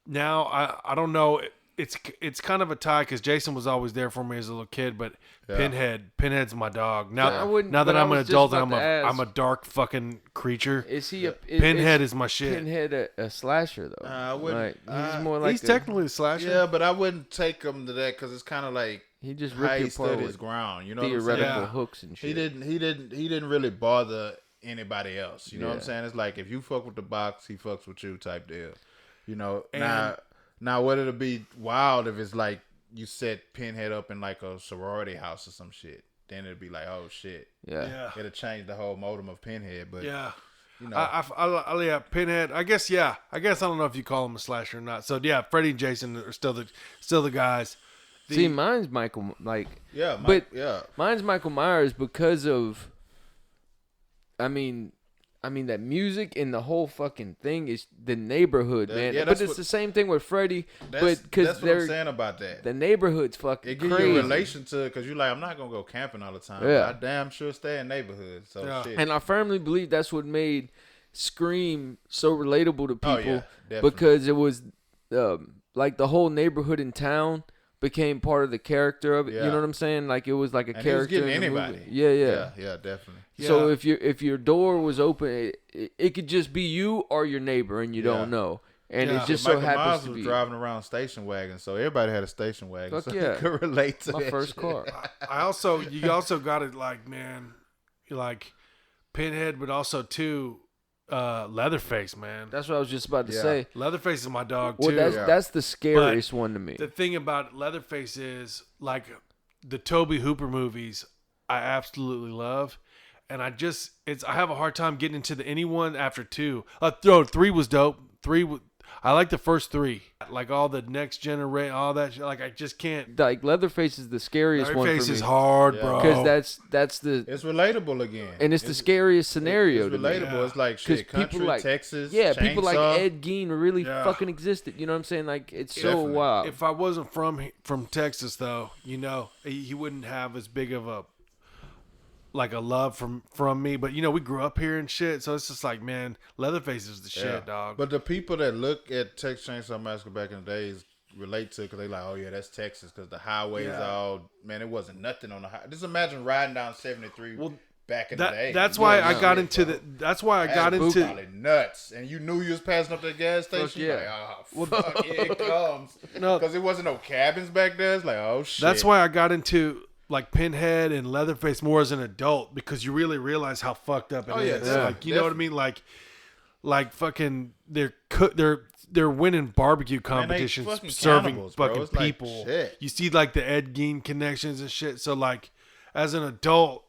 now I don't know. It's kind of a tie because Jason was always there for me as a little kid, but Pinhead's my dog. Now that I'm an adult and I'm a dark fucking creature. Is he a Pinhead is my shit. Pinhead a slasher though? I wouldn't. He's more like He's technically a slasher. Yeah, but I wouldn't take him to that because it's kind of like he just how ripped he you apart stood his with ground. You know, what I'm theoretical saying? hooks and shit. He didn't really bother anybody else. You know what I'm saying? It's like if you fuck with the box, he fucks with you type deal. You know, now would it be wild if it's like you set Pinhead up in like a sorority house or some shit? Then it'd be like, oh shit, it'll change the whole modem of Pinhead. But you know, I Pinhead. I guess I don't know if you call him a slasher or not. So yeah, Freddy and Jason are still the guys. See, mine's Michael. Mine's Michael Myers because of. I mean that music and the whole fucking thing is the neighborhood, man. Yeah, but it's the same thing with Freddy. That's because what I'm saying about that. The neighborhood's fucking it gives crazy. you a relation to because you're like, I'm not gonna go camping all the time. Yeah. But I damn sure stay in neighborhoods. So shit. And I firmly believe that's what made Scream so relatable to people definitely. because it was like the whole neighborhood in town became part of the character of it. You know what I'm saying? Like it was like a character. He was getting in the anybody. movie. Yeah, definitely. So if your door was open, it could just be you or your neighbor, and you don't know. And it just so Michael happens Myers to was be driving around station wagon, so everybody had a station wagon. Fuck so yeah. you could relate to my that first shit. car. You also got it like, man, like Pinhead, but also too, Leatherface, man. That's what I was just about to say. Leatherface is my dog Well, too. that's the scariest one to me. The thing about Leatherface is like the Tobe Hooper movies. I absolutely love, and I have a hard time getting into the anyone after 2. 3 was dope. I like the first 3, like all the next generation, all that shit. Like I just can't. Like Leatherface is the scariest one for me. Leatherface is hard, bro. Because that's the. It's relatable again, and it's the scariest scenario. It's relatable. To me. It's like shit. Country, people like Texas. people like Chainsaw. Ed Gein really fucking existed. You know what I'm saying? Like it's so Definitely. wild. If I wasn't from Texas, though, he wouldn't have as big of a love from me. But we grew up here and shit, so it's just like, man, Leatherface is the shit, dog. But the people that look at Texas Chainsaw Massacre back in the days relate to it because they like, oh yeah, that's Texas because the highway is all, man, it wasn't nothing on the highway. Just imagine riding down 73 back in the day. That's why I got into That's why I got into probably nuts, and you knew you was passing up that gas station. yeah. Like, oh fuck, here it comes. No. Because there wasn't no cabins back there. It's like, oh shit. That's why I got into like Pinhead and Leatherface more as an adult, because you really realize how fucked up it is. yeah. Like, you know what I mean? Like fucking they're winning barbecue competitions, fucking serving cannibals, bro. fucking It's like, people. shit. You see like the Ed Gein connections and shit. So like as an adult,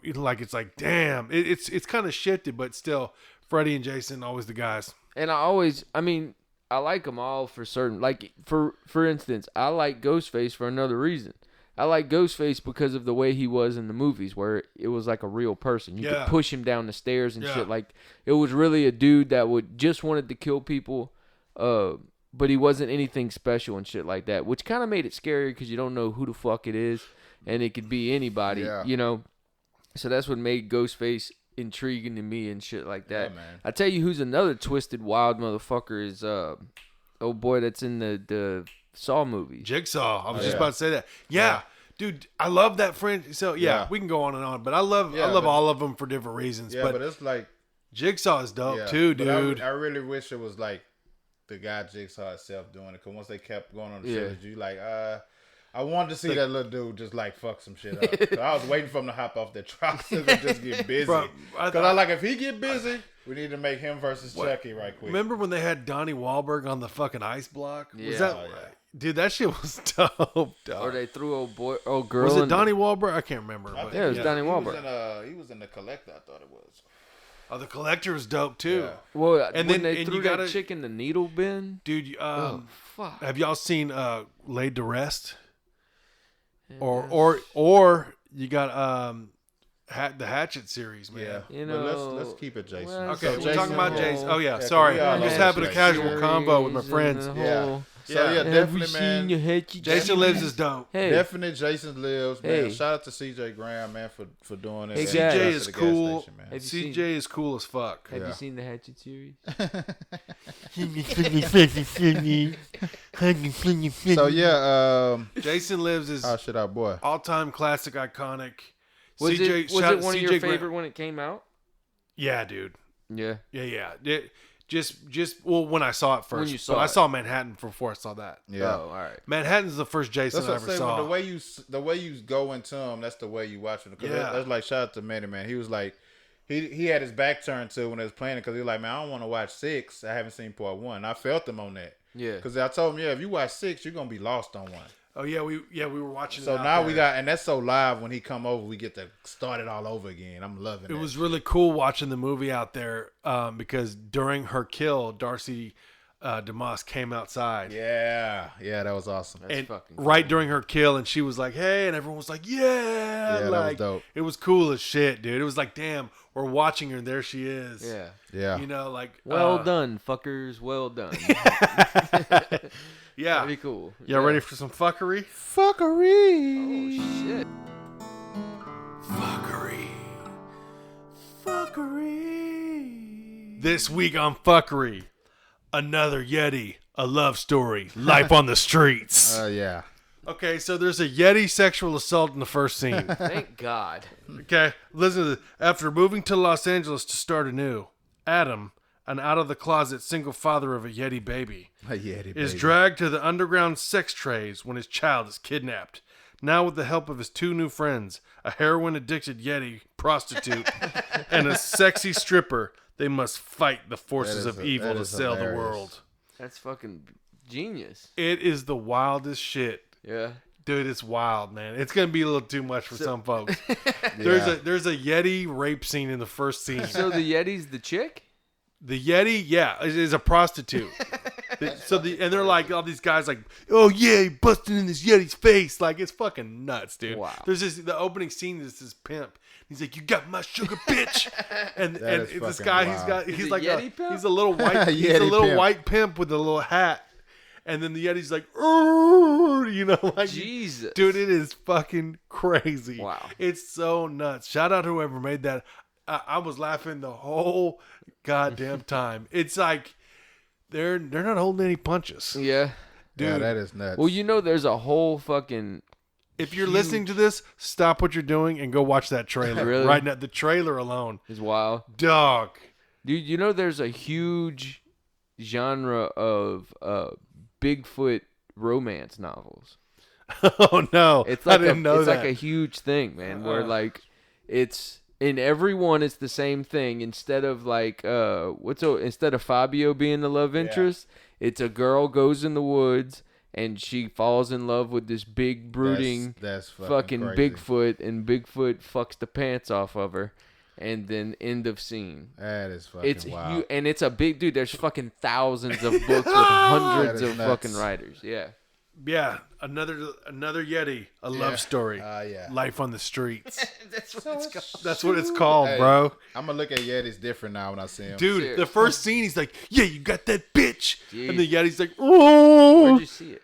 it's like, damn, it's kind of shifted, but still, Freddy and Jason always the guys. And I like them all for certain. Like for instance, I like Ghostface for another reason. I like Ghostface because of the way he was in the movies, where it was like a real person. You could push him down the stairs and shit. Like it was really a dude that just wanted to kill people, but he wasn't anything special and shit like that, which kind of made it scary because you don't know who the fuck it is, and it could be anybody, So that's what made Ghostface intriguing to me and shit like that. Yeah, man. I tell you who's another twisted, wild motherfucker is old boy that's in the Saw movies. Jigsaw. I was just about to say that. Yeah. Dude, I love that friend. So we can go on and on, but I love all of them for different reasons. Yeah, but it's like Jigsaw is dope too, but dude. I really wish it was like the guy Jigsaw himself doing it. Because once they kept going on the trilogy, you like, I wanted to see that little dude just like fuck some shit up. So I was waiting for him to hop off that trolley and just get busy. Because I like, if he get busy, we need to make him versus Chucky right quick. Remember when they had Donnie Wahlberg on the fucking ice block? Yeah. Was that, dude, that shit was dope, dog. Or they threw old girl. Was it Donnie Wahlberg? I can't remember. I think it was Donnie Wahlberg. He was in The Collector, I thought it was. Oh, The Collector was dope too. Yeah. Well, And when then they threw that chick in the needle bin. Dude, Fuck. have y'all seen Laid to Rest? Or you got the Hatchet series, man. Yeah. But let's keep it Jason. well, Okay, So we're Jason talking about Hole. Jason. Oh yeah, Yeah, sorry. we all I'm just know having a Jason. casual convo with my friends. Yeah. So Yeah. definitely, man. Jason Lives is dope. Hey, Definitely Jason Lives, man. Hey. Shout out to CJ Graham, man, for doing it. Hey, And guys. CJ shout out is to the gas cool. station, man. Have you seen- CJ is cool as fuck. have Yeah. you seen the Hatchet series? So yeah, Jason Lives is oh shit, our boy. all-time classic, iconic. Was it shout- one of your CJ Gra- favorite when it came out? Yeah, dude. Yeah. Yeah. Just when I saw it first. When you saw but I it. saw Manhattan before I saw that. Yeah. Oh, all right. Manhattan's the first Jason That's I what ever I'm saying. saw. The way you go into him, that's the way you watch it. Yeah. That's like shout out to Manny, man. He was like, he had his back turned to when they was playing it because he was like, man, I don't want to watch 6. I haven't seen part 1. I felt him on that. Yeah. Because I told him, if you watch 6, you're gonna be lost on 1. Oh yeah, we were watching. So it out now there. we got, and that's so live when he come over, we get to start it all over again. I'm loving it. It was really cool watching the movie out there because during her kill, Darcy DeMoss came outside. Yeah, that was awesome. That's And fucking right during her kill, and she was like, "Hey," and everyone was like, "Yeah!" that was Like, dope. It was cool as shit, dude. It was like, "Damn, we're watching her, and there she is." Yeah. Yeah. You know, like, Well done, fuckers. Well done. yeah. Pretty cool. Y'all ready for some fuckery? Fuckery. Oh shit. Fuckery. This week on Fuckery, another Yeti, a love story, life on the streets. Yeah. Okay, so there's a Yeti sexual assault in the first scene. Thank God. Okay, listen to this. After moving to Los Angeles to start anew, Adam, an out-of-the-closet single father of a Yeti baby, is dragged to the underground sex trays when his child is kidnapped. Now with the help of his 2 new friends, a heroin-addicted Yeti prostitute and a sexy stripper, They must fight the forces That of is evil that to is save the hilarious. world. That's fucking genius. It is the wildest shit. Yeah. Dude, it's wild, man. It's gonna be a little too much for some folks. Yeah. There's a Yeti rape scene in the first scene. So the Yeti's the chick? The Yeti, yeah, is a prostitute. And they're like all these guys like, oh yeah, he busted in this Yeti's face, like it's fucking nuts, dude. Wow. There's the opening scene is this pimp. He's like, you got my sugar, bitch. and That is it's this fucking guy, wild. he's it like Yeti pimp? he's a little white, he's a Yeti little pimp. white pimp with a little hat. And then the Yeti's like, "Urgh," you know, like Jesus. dude, it is fucking crazy. Wow. It's so nuts. Shout out to whoever made that. I was laughing the whole goddamn time. It's like they're not holding any punches. Yeah. Dude, Yeah, that is nuts. Well, you know, there's a whole fucking. if you're listening to this, stop what you're doing and go watch that trailer. Really? Right now, the trailer alone. Is wild. Dog. Dude, you know there's a huge genre of Bigfoot romance novels. Oh no. It's like I didn't know it's that. like a huge thing, man, where like it's in every one it's the same thing. Instead of like instead of Fabio being the love interest, it's a girl goes in the woods and she falls in love with this big brooding that's fucking crazy. Bigfoot, and Bigfoot fucks the pants off of her. And then end of scene. That is fucking It's wild. and it's a big dude. There's fucking thousands of books with hundreds That is of nuts. fucking writers. Yeah. Yeah, another Yeti, a love story. Yeah. Life on the streets. That's what it's called. That's what it's called, Hey, bro. I'm gonna look at Yetis different now when I see him. Dude, Serious. the first scene, he's like, yeah, you got that bitch. Jeez. And the Yeti's like, oh. Where'd you see it?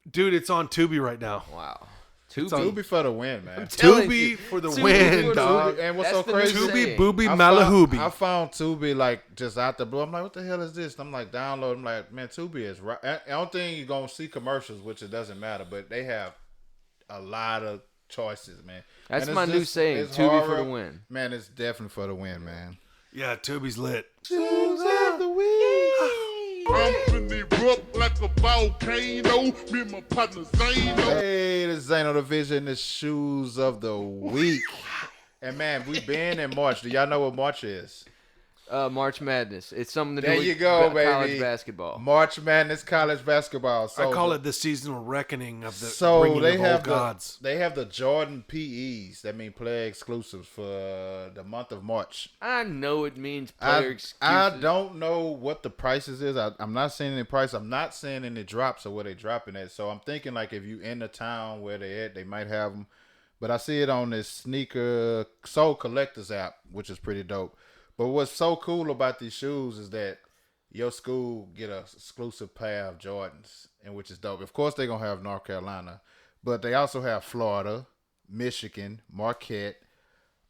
Dude, it's on Tubi right now. Wow. Tubi for the win, man. Telling Tubi you. for the Tubi win, for the dog. win. And what's That's so the new crazy? saying. Tubi, booby, I malahubi. found Tubi like just out the blue. I'm like, what the hell is this? I'm like, download. I'm like, man, Tubi is right. I don't think you're gonna see commercials, which it doesn't matter, but they have a lot of choices, man. That's And my it's new just- saying. it's Tubi for horror. the win. Man, it's definitely for the win, man. Yeah, Tubi's lit. I'm finna erupt like a volcano. Me and my partner Zano. Hey, this is Zano the Vision, the shoes of the week. And man, we been in March. Do y'all know what March is? March Madness. It's something to There do with you go, college baby. basketball. March Madness college basketball. So I call it the seasonal reckoning of the So bringing they of have old gods. they have the Jordan PEs. That mean player exclusives for the month of March. I know it means player excuses. I don't know what the prices is. I'm not seeing any price. I'm not seeing any drops or where they dropping at. So I'm thinking like if you in the town where they at, they might have them. But I see it on this sneaker Soul Collectors app, which is pretty dope. But what's so cool about these shoes is that your school get a exclusive pair of Jordans, and which is dope. Of course, they're gonna have North Carolina, but they also have Florida, Michigan, Marquette,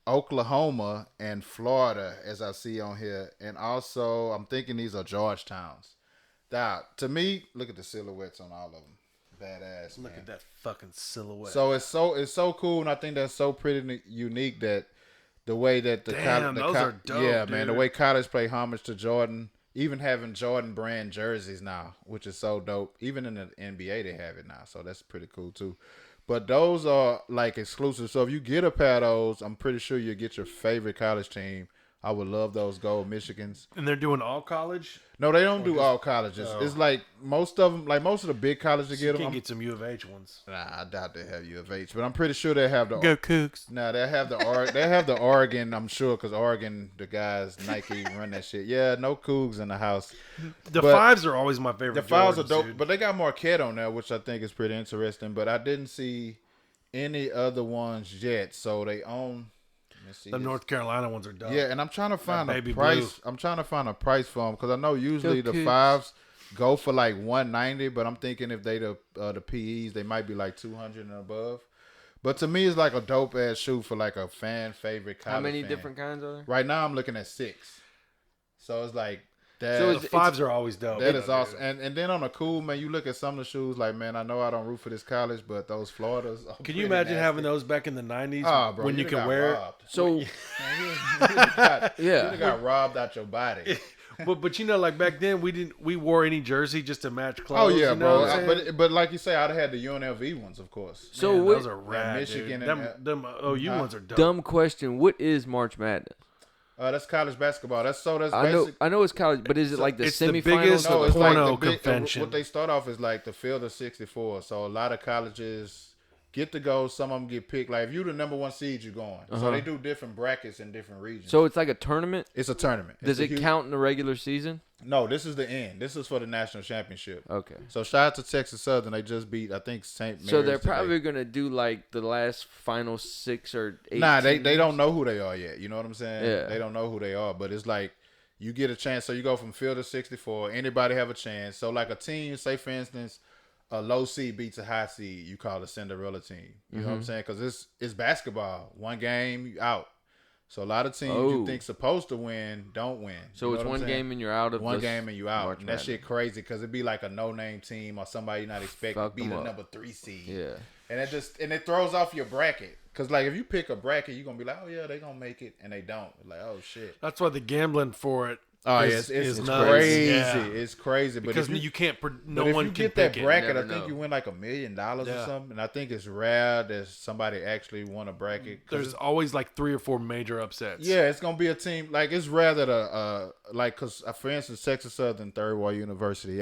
Oklahoma, and Florida, as I see on here. And also, I'm thinking these are Georgetowns. Now, to me, look at the silhouettes on all of them. Badass, man. Look at that fucking silhouette. So it's so cool, and I think that's so pretty and unique that the way that Damn, those are dope, yeah, man, the dude. way college play homage to Jordan, even having Jordan brand jerseys now, which is so dope. Even in the NBA, they have it now, so that's pretty cool too. But those are like exclusive. So if you get a pair of those, I'm pretty sure you'll get your favorite college team. I would love those gold Michigans. and they're doing all college? No, they don't do all colleges. It's like most of them, like most of the big colleges You get can them. get some U of H ones. Nah, I doubt they have U of H, but I'm pretty sure they have the. Cougs. Nah, they have the Oregon. I'm sure because Oregon, the guys Nike run that shit. Yeah, no Cougs in the house. The But fives are always my favorite. The files are Jordans, dope, dude. but they got Marquette on there, which I think is pretty interesting. But I didn't see any other ones yet, so they own. Let's see the this. North Carolina ones are dope. Yeah, and I'm trying to find a baby price. blue. I'm trying to find a price for them because I know usually Go the Cougs. fives go for like $190, but I'm thinking if they the PEs, they might be like $200 and above. But to me, it's like a dope ass shoe for like a fan favorite. How many fan. different kinds are there? Right now, I'm looking at 6. So it's like that. So The fives are always dope. That though, is awesome. dude. And then on a cool, man, you look at some of the shoes, like, man, I know I don't root for this college, but those Floridas are Can you pretty imagine nasty. having those back in the 90s Oh, bro, when you you'd can have wear got robbed. So Man, you Yeah. got robbed out your body. it? But you know, like back then we wore any jersey just to match Oh clothes. yeah, you know bro. what I'm saying? But like you say, I'd have had the UNLV ones, of course. So Man, what, those are rad, Michigan dude. and Them OU ones are dope. dumb question. What is March Madness? That's college basketball. That's I know. basic. I know it's college, but is it like the it's the semifinals? biggest No, or it's like porno the big, convention. what they start off is like the field of 64. So a lot of colleges get to go. Some of them get picked. Like if you the number 1 seed, you're going. So they do different brackets in different regions. So it's like a tournament. it's a tournament. Does It's it a huge- count in the regular season? No, this is the end. This is for the national championship. Okay. So shout out to Texas Southern. They just beat, I think, St. Mary's. So they're today. probably gonna do like the last final 6 or 8. Nah, they don't know who they are yet. You know what I'm saying? Yeah. They don't know who they are, but it's like you get a chance. So you go from field of 64. Anybody have a chance. So like a team, say for instance, a low seed beats a high seed, you call it a Cinderella team. You know what I'm saying? Because it's basketball. One game, you out. So a lot of teams you think supposed to win don't win. So You know it's what I'm one saying? game and you're out of One the game and you out. March And that Madness. shit crazy because it'd be like a no-name team or somebody you're not expecting Fuck beat them a up. number 3 seed. Yeah. And it throws off your bracket. Because, like, if you pick a bracket, you're going to be like, oh, yeah, they going to make it. And they don't. Like, oh, shit. That's why the gambling for it Oh, is, yeah, it's nuts. crazy. Yeah. It's crazy. But Because if you can't, no but if one you can get that pick bracket, Never I think know. you win like $1 million or Yeah. something. And I think it's rare that somebody actually won a bracket. 'Cause There's always like 3 or 4 major upsets. yeah, it's gonna be a team. Like it's rare that because for instance, Texas Southern Third Ward University,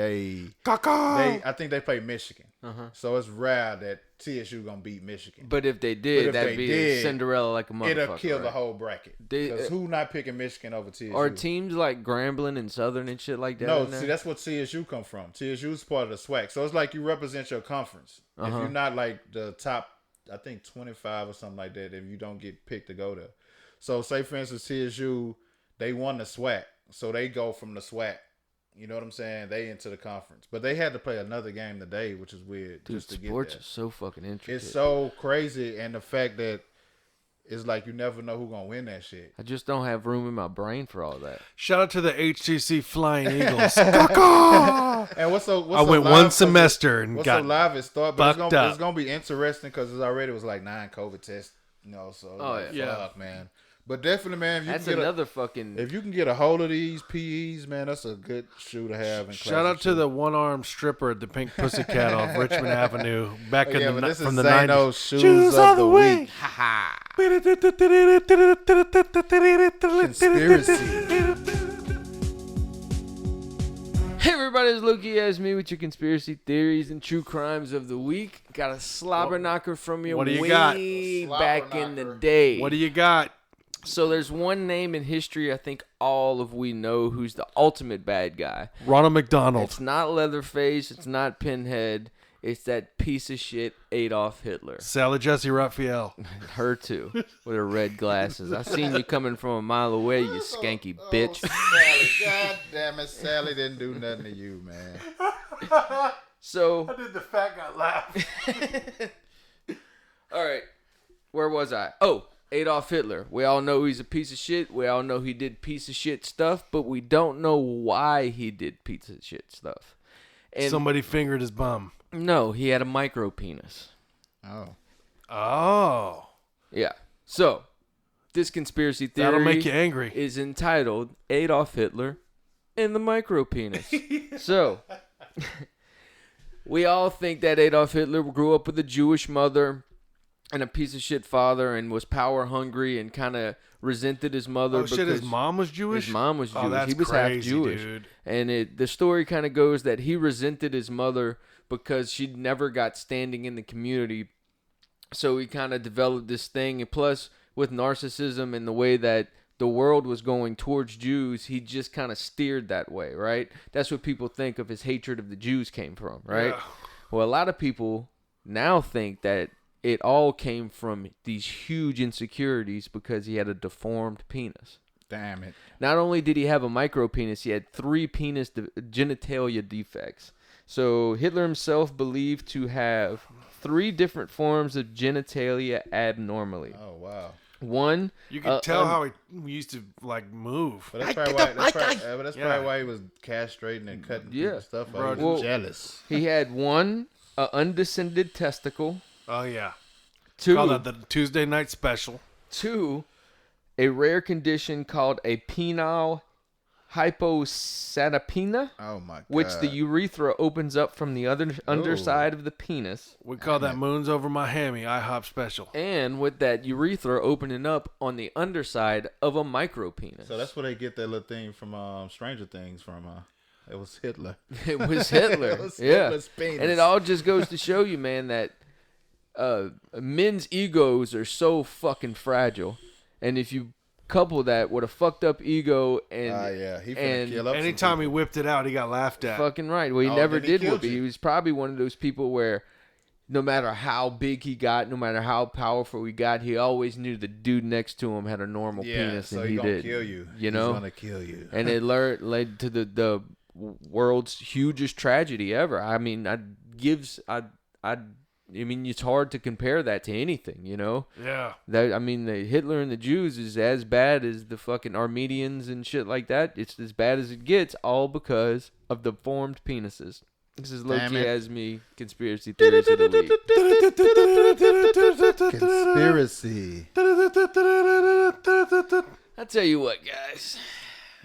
I think they play Michigan. So it's rare that TSU gonna beat Michigan. But if they But did, if that'd they be did, Cinderella like a motherfucker. It'll kill the right? whole bracket. They- Because who not picking Michigan over TSU? Are teams like Grambling and Southern and shit like that? No, in there? see, that's what TSU come from. TSU is part of the SWAC. So it's like you represent your conference. If you're not like the top, I think 25 or something like that, if you don't get picked to go there. So say, for instance, TSU, they won the SWAC. So they go from the SWAC. You know what I'm saying? They into the conference. But they had to play another game today, which is weird. Dude, just to get sports there. is so fucking intricate. It's so crazy. And the fact that it's like you never know who's going to win that shit. I just don't have room in my brain for all that. Shout out to the HTC Flying Eagles. And what's so I went live, one 'cause semester and what's got so live is start, but fucked up. it's gonna be interesting because it already was like 9 COVID tests, you know. So Oh, like, yeah. fuck, man. But definitely, man, if you That's can get another fucking. if you can get a hold of these PEs, man, that's a good shoe to have. In Shout out to the one-armed stripper at the Pink Pussycat off Richmond Avenue back Oh, yeah, in but the this from is the Zano's 90s. shoes of the week. Hey everybody, it's Loki as me with your conspiracy theories and true crimes of the week. Got a slobber knocker from you What do you way got? back in the day. What do you got? So there's one name in history I think all of we know who's the ultimate bad guy. Ronald McDonald. It's not Leatherface, it's not Pinhead, it's that piece of shit Adolf Hitler. Sally Jesse Raphael. Her too, with her red glasses. I seen you coming from a mile away, you skanky bitch. Sally, God damn it, Sally didn't do nothing to you, man. So, did the fat guy laugh? all right, where was I? Oh, Adolf Hitler. We all know he's a piece of shit. We all know he did piece of shit stuff, but we don't know why he did piece of shit stuff. And Somebody fingered his bum. no, he had a micro penis. Oh, Oh. Yeah. So, this conspiracy theory That'll make you angry. is entitled Adolf Hitler and the micro penis. So, we all think that Adolf Hitler grew up with a Jewish mother and a piece of shit father and was power hungry and kind of resented his mother Oh, because shit, his mom was Jewish? his mom was Jewish. Oh, that's He was crazy, half Jewish. dude. And the story kind of goes that he resented his mother because she never got standing in the community. So he kind of developed this thing. And plus, with narcissism and the way that the world was going towards Jews, he just kind of steered that way, right? That's what people think of his hatred of the Jews came from, right? Yeah. Well, a lot of people now think that it all came from these huge insecurities because he had a deformed penis. damn it. Not only did he have a micro penis, he had 3 penis genitalia defects. So Hitler himself believed to have 3 different forms of genitalia abnormally. Oh, wow. One, You can tell how he used to, like, move. But that's probably why. That's probably why he was castrating and cutting people's stuff. Bro, He was well- jealous. he had one, a undescended testicle. Oh, yeah. 2, Call that the Tuesday night special. 2, a rare condition called a penile hyposatomina, Oh my god. which the urethra opens up from the other underside of the penis. We call that Moons Over Miami IHOP special. And with that urethra opening up on the underside of a micropenis. So that's where they get that little thing from Stranger Things from. It was Hitler. It was Hitler. It was Yeah. Hitler's penis. And it all just goes to show you, man, that men's egos are so fucking fragile. And if you couple that with a fucked up ego and he finna kill up some Anytime he people. whipped it out, he got laughed at. fucking right. Well, he Oh, never then he did killed whip it. you. He was probably one of those people where no matter how big he got, no matter how powerful he got, he always knew the dude next to him had a normal penis so and he he gonna did. kill you. You know? He's gonna kill you. And it led to the world's hugest tragedy ever. I mean, I mean, it's hard to compare that to anything, you know? Yeah. That I mean, the Hitler and the Jews is as bad as the fucking Armenians and shit like that. It's as bad as it gets, all because of the formed penises. This is Damn low-key it. as me conspiracy theories of the week. Conspiracy. I'll tell you what, guys.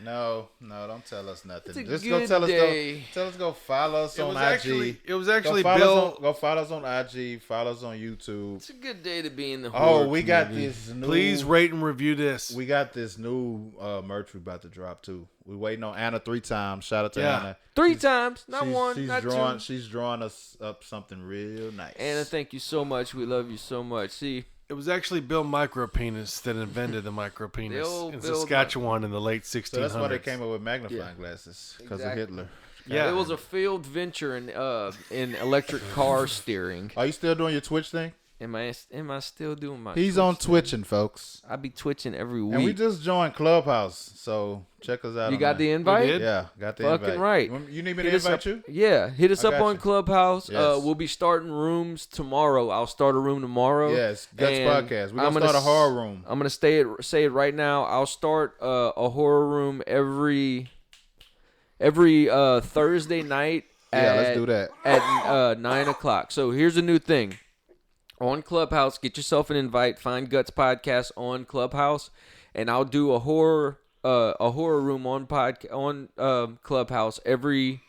No, don't tell us nothing. It's a Just good go tell us. day. Go follow us on IG. It was actually go Bill. Go follow us on IG. Follow us on YouTube. It's a good day to be in the Oh, horror we got community. this new. Please rate and review this. We got this new merch we about to drop too. We waiting on Anna 3 times. Shout out to Yeah. Anna. 3 times, not She's- one, she's not drawing, two. She's drawing us up something real nice. Anna, thank you so much. We love you so much. See, It was actually Bill Micropenis that invented the The micropenis old in Bill Saskatchewan in the late 1600s. so that's why they came up with magnifying Yeah. glasses because Exactly. of Hitler. Yeah. it was a failed venture in electric car steering. Are you still doing your Twitch thing? Am I still doing my? He's Twitch on thing? Twitching, folks. I be twitching every week. And we just joined Clubhouse, so check us out. You on got there. the invite? did? Yeah, got the Fucking invite. right. You need me Hit to us invite up, you? Yeah, hit us I up got on you. Clubhouse. Yes. We'll be starting rooms tomorrow. I'll start a room tomorrow. Yes, Guts And Podcast. We're I'm gonna start a horror room. I'm gonna say it right now. I'll start a horror room every Thursday night. Yeah, let's do that. At 9 o'clock. So here's a new thing. On Clubhouse, get yourself an invite. Find Guts Podcast on Clubhouse, and I'll do a horror room on Clubhouse every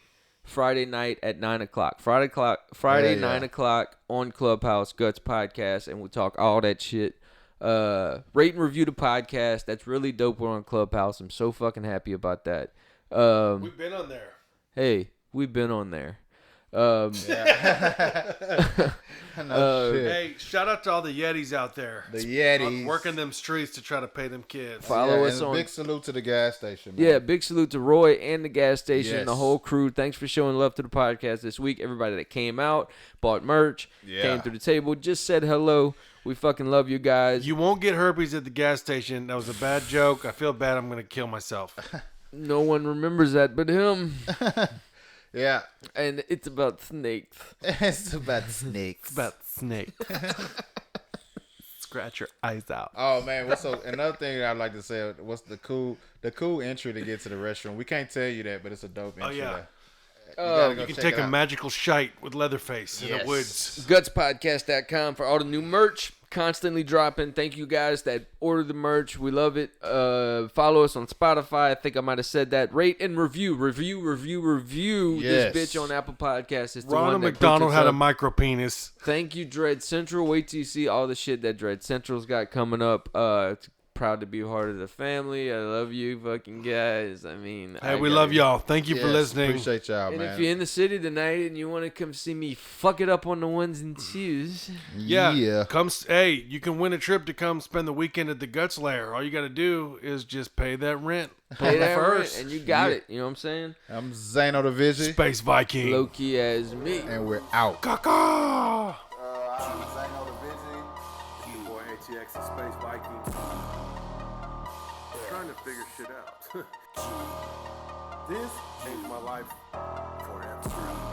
Friday night at 9 o'clock. Friday Yeah. 9 o'clock on Clubhouse, Guts Podcast, and we'll talk all that shit. Rate and review the podcast. That's really dope. We're on Clubhouse. I'm so fucking happy about that. We've been on there. Hey, we've been on there. No shit. Hey, shout out to all the Yetis out there. The Yetis. Working them streets to try to pay them kids. Follow Yeah, us and on. big salute to the gas station. Man. Yeah, big salute to Roy and the gas station and the Yes. whole crew. Thanks for showing love to the podcast this week. Everybody that came out, bought merch, Yeah. came through the table, just said hello. We fucking love you guys. You won't get herpes at the gas station. That was a bad joke. I feel bad. I'm going to kill myself. No one remembers that but him. Yeah. And it's about snakes. It's about snakes. About snake. Scratch your eyes out. Oh man, so another thing I'd like to say was the cool entry to get to the restroom. We can't tell you that, but it's a dope entry. yeah. there. gotta go You can check take it a out. magical shite with Leatherface in the woods. Gutspodcast.com for all the new merch. Constantly dropping. Thank you guys that ordered the merch. We love it. Follow us on Spotify. I think I might have said that. Rate and review. Review Yes. this bitch on Apple Podcasts. It's the Ronald one that McDonald puts us had a up. micro penis. Thank you, Dread Central. Wait till you see all the shit that Dread Central's got coming up. It's proud to be part of the family. I love you fucking guys. I mean, Hey, we love y'all. Thank you for Yes, listening. Appreciate y'all, And man. if you're in the city tonight and you want to come see me fuck it up on the ones and twos, Yeah. Hey, you can win a trip to come spend the weekend at the Guts Lair. All you got to do is just pay that rent. pay that first. rent and you got it. You know what I'm saying? I'm Zano the Vigi, Space Viking. Low key as me. and we're out. Caca. I'm Zano the Busy. Your boy ATX and Space Viking. Trying to figure shit out. This changed my life forever.